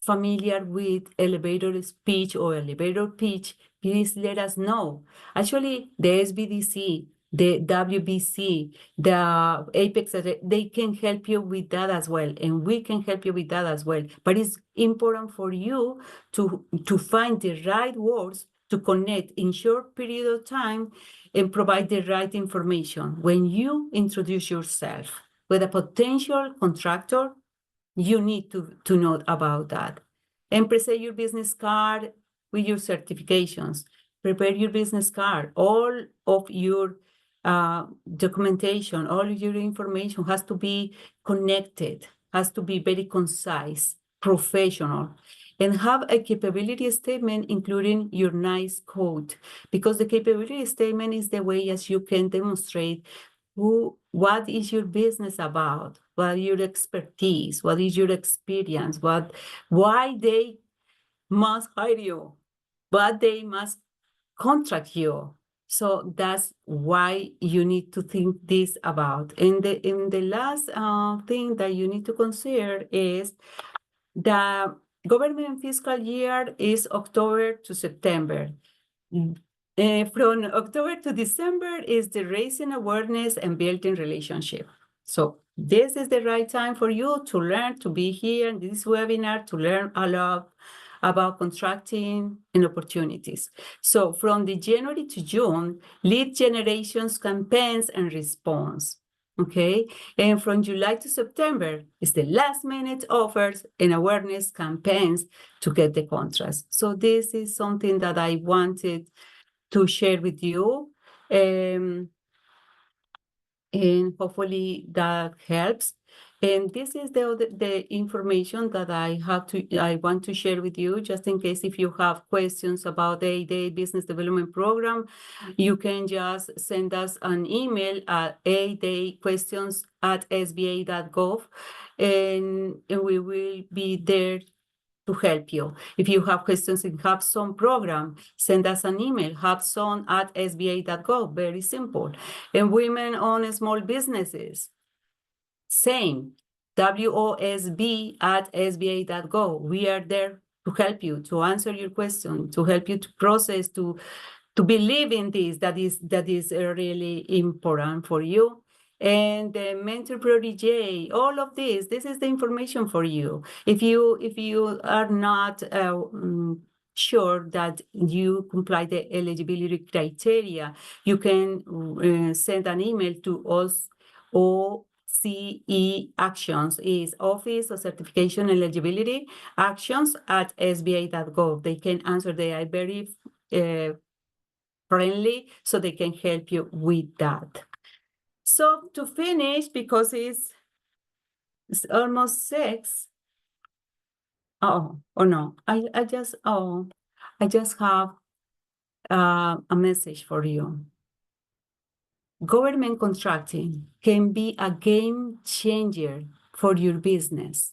familiar with elevator speech or elevator pitch, please let us know. Actually, the SBDC, the WBC, the Apex, they can help you with that as well, and we can help you with that as well. But it's important for you to find the right words to connect in short period of time and provide the right information. When you introduce yourself with a potential contractor, you need to know about that. And present your business card with your certifications. Prepare your business card. All of your documentation, all of your information has to be connected, has to be very concise, professional, and have a capability statement, including your NICE code, because the capability statement is the way as you can demonstrate what is your business about, what is your expertise, what is your experience, why they must hire you, what they must contract you. So that's why you need to think this about. And the last thing that you need to consider is the government fiscal year is October to September. From October to December is the raising awareness and building relationship. So this is the right time for you to learn, to be here in this webinar, to learn a lot about contracting and opportunities. So from the January to June, lead generations, campaigns, and response. Okay, and from July to September is the last minute offers and awareness campaigns to get the contracts. So this is something that I wanted to share with you, and hopefully that helps. And this is the information that I want to share with you, just in case if you have questions about the 8-day business development program, you can just send us an email at 8dayquestions@sba.gov, and we will be there to help you. If you have questions in HUBZone program, send us an email, hubzone@sba.gov, very simple. And women own small businesses, same, WOSB@sba.gov. We are there to help you, to answer your question, to help you to process, to believe in this, that is really important for you. And the mentor priority J, all of this is the information for you. If you are not sure that you comply the eligibility criteria, you can send an email to us. OCE Actions is Office of Certification Eligibility Actions at SBA.gov. They can answer. They are very friendly, so they can help you with that. So to finish, because it's almost 6. Oh no, I just have a message for you. Government contracting can be a game changer for your business.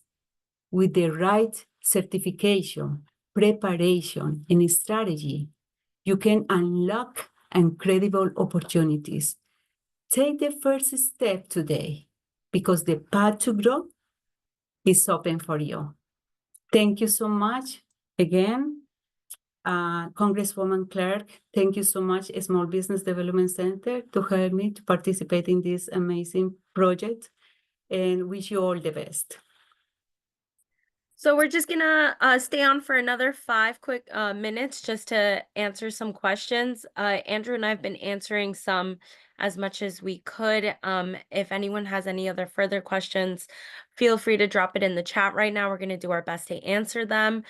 With the right certification, preparation, and strategy, you can unlock incredible opportunities. Take the first step today, because the path to grow is open for you. Thank you so much again, Congresswoman Clarke. Thank you so much, Small Business Development Center, to help me to participate in this amazing project, and wish you all the best. So we're just gonna stay on for another 5 quick minutes just to answer some questions. Andrew and I have been answering some as much as we could. If anyone has any other further questions, feel free to drop it in the chat right now. We're gonna do our best to answer them.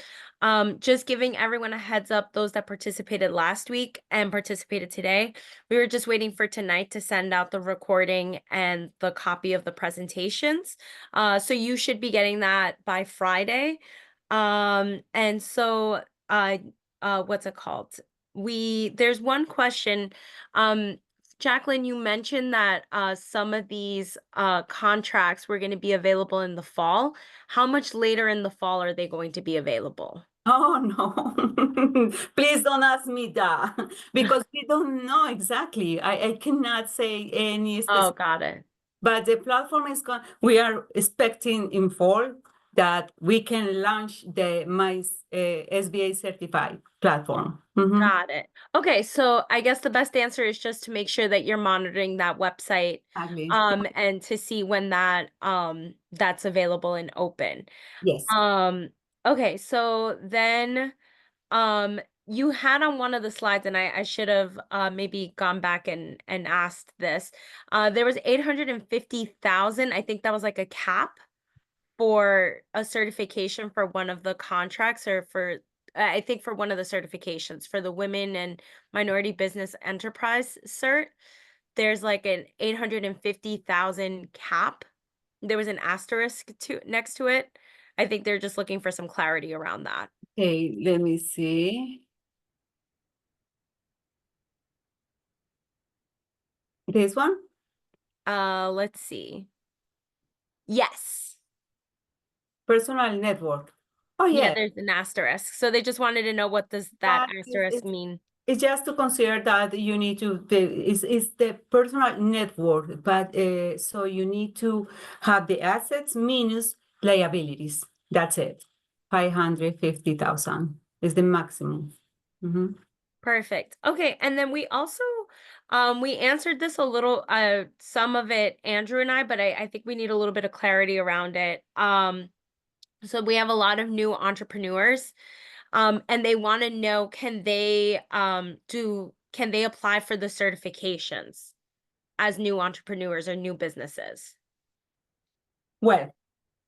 Just giving everyone a heads up, those that participated last week and participated today, we were just waiting for tonight to send out the recording and the copy of the presentations. So you should be getting that by Friday. And so what's it called? There's one question. Jacqueline, you mentioned that some of these contracts were going to be available in the fall. How much later in the fall are they going to be available? Oh, no, please don't ask me that, because we don't know exactly. I cannot say any specific. Oh, got it. But the platform is going, we are expecting in fall that we can launch the My SBA certified platform. Got it. Okay, so I guess the best answer is just to make sure that you're monitoring that website, Exactly. and to see when that that's available and open. Yes. Okay, so then you had on one of the slides, and I should have maybe gone back and asked this. There was 850,000. I think that was like a cap for a certification for one of the contracts, or for I think for one of the certifications for the Women and Minority Business Enterprise cert. There's like an 850,000 cap. There was an asterisk next to it. I think they're just looking for some clarity around that. Okay, let me see. This one? Let's see. Yes. Personal network. Oh, Yeah, yeah. there's an asterisk. So they just wanted to know, what does that But asterisk mean? It's just to consider that you need to, it's the personal network, but so you need to have the assets minus liabilities. That's it. 550,000 is the maximum. Perfect. Okay, and then we also we answered this a little, some of it, Andrew and I, but I think we need a little bit of clarity around it. So we have a lot of new entrepreneurs, and they want to know, can they apply for the certifications as new entrepreneurs or new businesses? Well,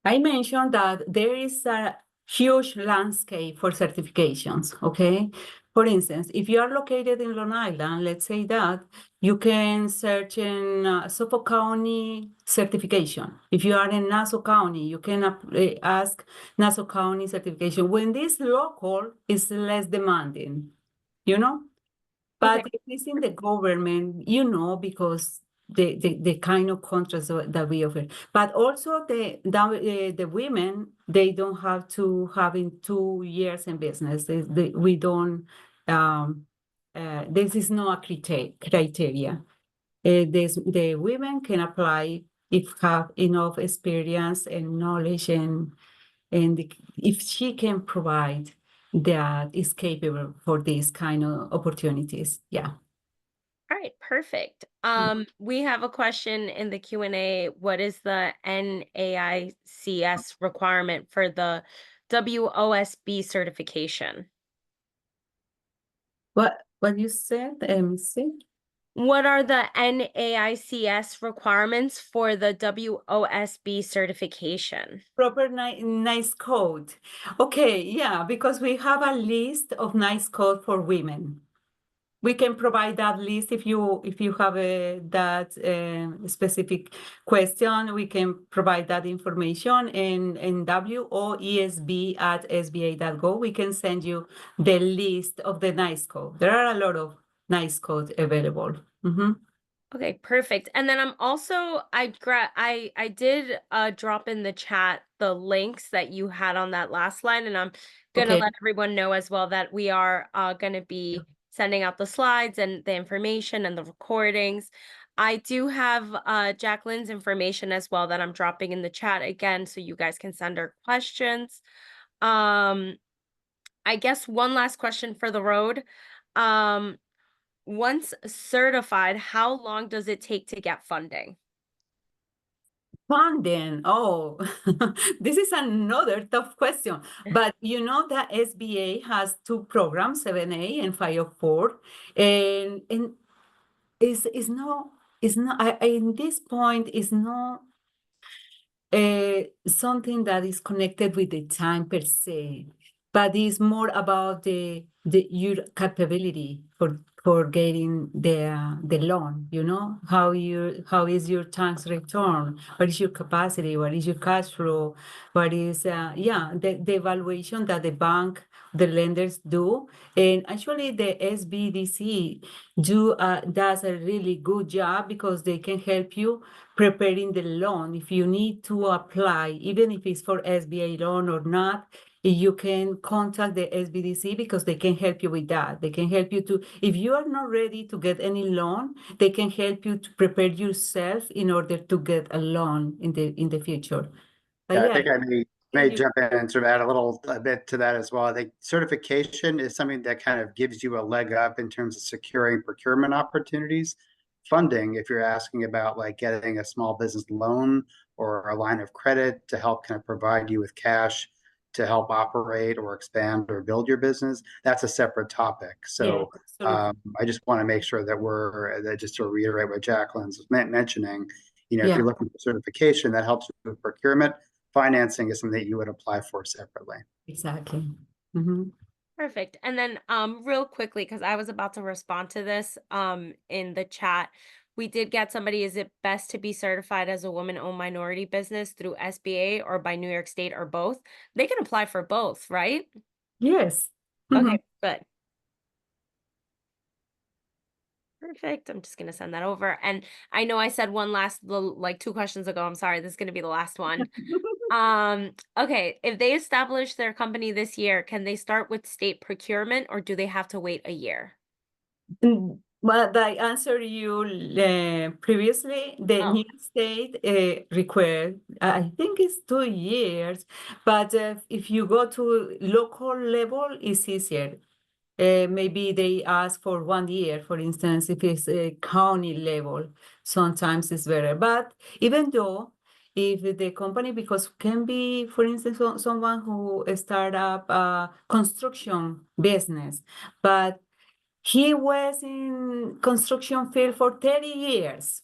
I mentioned that there is a huge landscape for certifications, okay? For instance, if you are located in Long Island, let's say that, you can search in Suffolk County certification. If you are in Nassau County, you can ask Nassau County certification. When this local is less demanding, you know? But Okay. if it's in the government, you know, because the kind of contracts that we offer. But also the women, they don't have to having 2 years in business. We don't, this is not a criteria. The women can apply if have enough experience and knowledge and if she can provide that is capable for these kind of opportunities. Yeah. All right, perfect. We have a question in the Q&A. What is the NAICS requirement for the WOSB certification? What you said, MC? What are the NAICS requirements for the WOSB certification? Proper nice code. Okay, yeah, because we have a list of nice code for women. We can provide that list if you have that specific question. We can provide that information in WOESB@SBA.gov. We can send you the list of the nice code. There are a lot of nice codes available. Okay, perfect. And then I'm also I did drop in the chat the links that you had on that last slide, and I'm gonna let everyone know as well that we are gonna be sending out the slides and the information and the recordings. I do have Jacqueline's information as well that I'm dropping in the chat again, so you guys can send her questions. I guess one last question for the road. Once certified, how long does it take to get funding? Funding. Oh, this is another tough question. But you know that SBA has 2 programs, 7A and 504, and it's not in this point is not something that is connected with the time per se, but it's more about your capability for getting the loan. You know, how is your tax return? What is your capacity? What is your cash flow? What is the evaluation that the lenders do, and actually the SBDC does a really good job because they can help you preparing the loan. If you need to apply, even if it's for SBA loan or not, you can contact the SBDC because they can help you with that. They can help you if you are not ready to get any loan, they can help you to prepare yourself in order to get a loan in the future. But I think I may jump in and sort of add a bit to that as well. I think certification is something that kind of gives you a leg up in terms of securing procurement opportunities. Funding, if you're asking about like getting a small business loan or a line of credit to help kind of provide you with cash to help operate or expand or build your business, that's a separate topic. So I just want to make sure that just to reiterate what Jacqueline's mentioning, if you're looking for certification, that helps with procurement. Financing is something that you would apply for separately. Exactly. Perfect. And then real quickly, because I was about to respond to this in the chat, we did get somebody, is it best to be certified as a woman-owned minority business through SBA or by New York State or both? They can apply for both, right? Yes. Okay, good. Perfect. I'm just going to send that over. And I know I said one last, like 2 questions ago. I'm sorry. This is going to be the last one. Okay. If they establish their company this year, can they start with state procurement or do they have to wait a year? Well, I answered you previously. The New State required, I think it's 2 years, but if you go to local level, it's easier. Maybe they ask for 1 year, for instance, if it's a county level, sometimes it's better. But even though if the company, because can be, for instance, someone who start up a construction business, but he was in construction field for 30 years,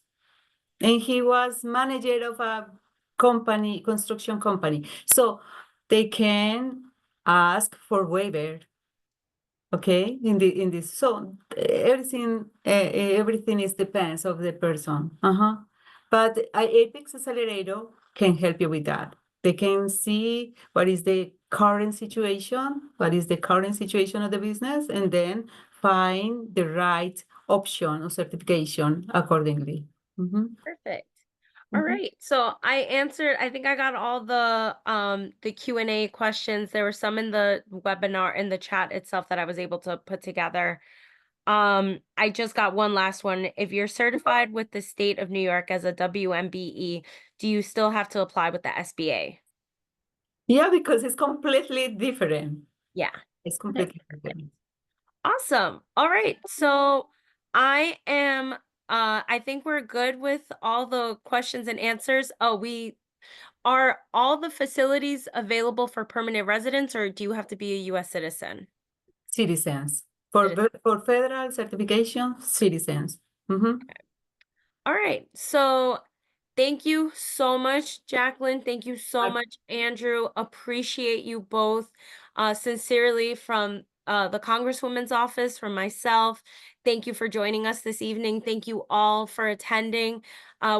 and he was manager of a construction company. So they can ask for waiver. Okay, in this, so everything is depends of the person. But Apex Accelerator can help you with that. They can see what is the current situation of the business, and then find the right option or certification accordingly. Perfect. All right. So I think I got all the Q&A questions. There were some in the webinar, in the chat itself, that I was able to put together. I just got one last one. If you're certified with the state of New York as a WMBE, do you still have to apply with the SBA? Yeah, because it's completely different. Yeah. It's completely different. Awesome. All right. So I think we're good with all the questions and answers. Oh, are all the facilities available for permanent residents, or do you have to be a US citizen? Citizens. For federal certification, citizens. All right. So thank you so much, Jacqueline. Thank you so much, Andrew. Appreciate you both. Sincerely, from the Congresswoman's office, from myself, thank you for joining us this evening. Thank you all for attending.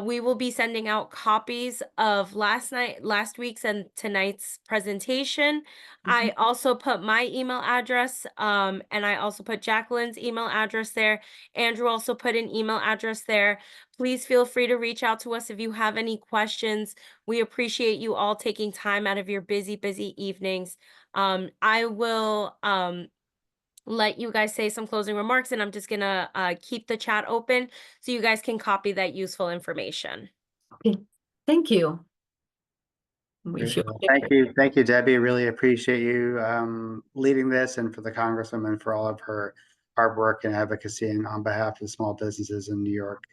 We will be sending out copies of last week's and tonight's presentation. I also put my email address, and I also put Jacqueline's email address there. Andrew also put an email address there. Please feel free to reach out to us if you have any questions. We appreciate you all taking time out of your busy evenings. I will let you guys say some closing remarks, and I'm just gonna keep the chat open so you guys can copy that useful information. Okay. Thank you. Thank you, Debbie. Really appreciate you leading this, and for the Congresswoman for all of her hard work and advocacy on behalf of small businesses in New York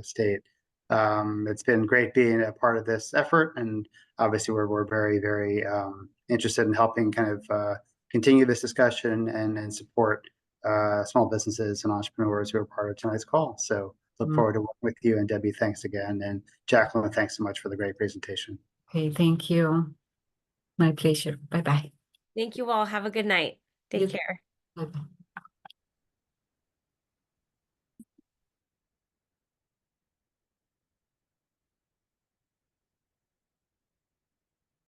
State. It's been great being a part of this effort, and obviously we're very interested in helping kind of continue this discussion and support small businesses and entrepreneurs who are part of tonight's call. So look forward to working with you, and Debbie, thanks again, and Jacqueline, thanks so much for the great presentation. Okay, thank you. My pleasure. Bye-bye. Thank you all. Have a good night. Take care. Bye-bye.